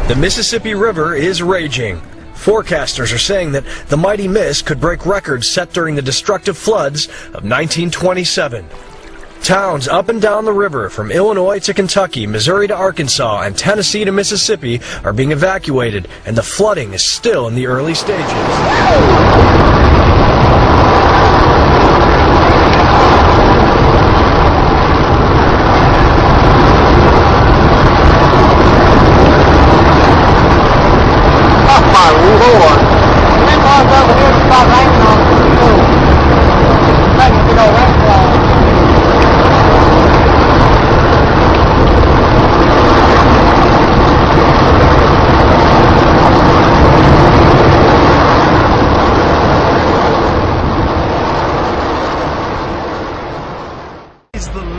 The Mississippi River is raging. Forecasters are saying that the mighty mist could break records set during the destructive floods of 1927. Towns up and down the river, from Illinois to Kentucky, Missouri to Arkansas, and Tennessee to Mississippi, are being evacuated, and the flooding is still in the early stages.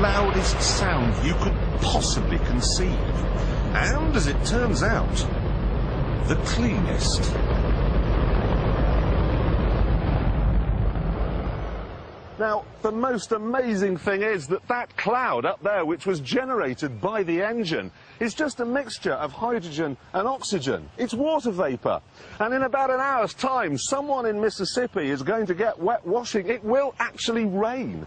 Loudest sound you could possibly conceive, and as it turns out, the cleanest. Now, the most amazing thing is that that cloud up there, which was generated by the engine, is just a mixture of hydrogen and oxygen. It's water vapor. And in about an hour's time, someone in Mississippi is going to get wet washing. It will actually rain.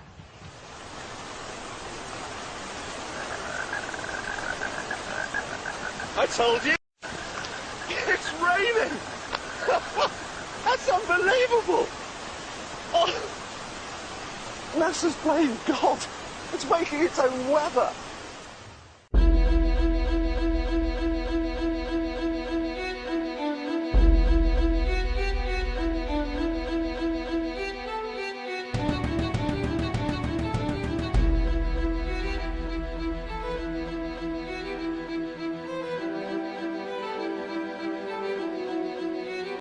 I told you! It's raining! That's unbelievable! Oh, NASA's playing God! It's making its own weather!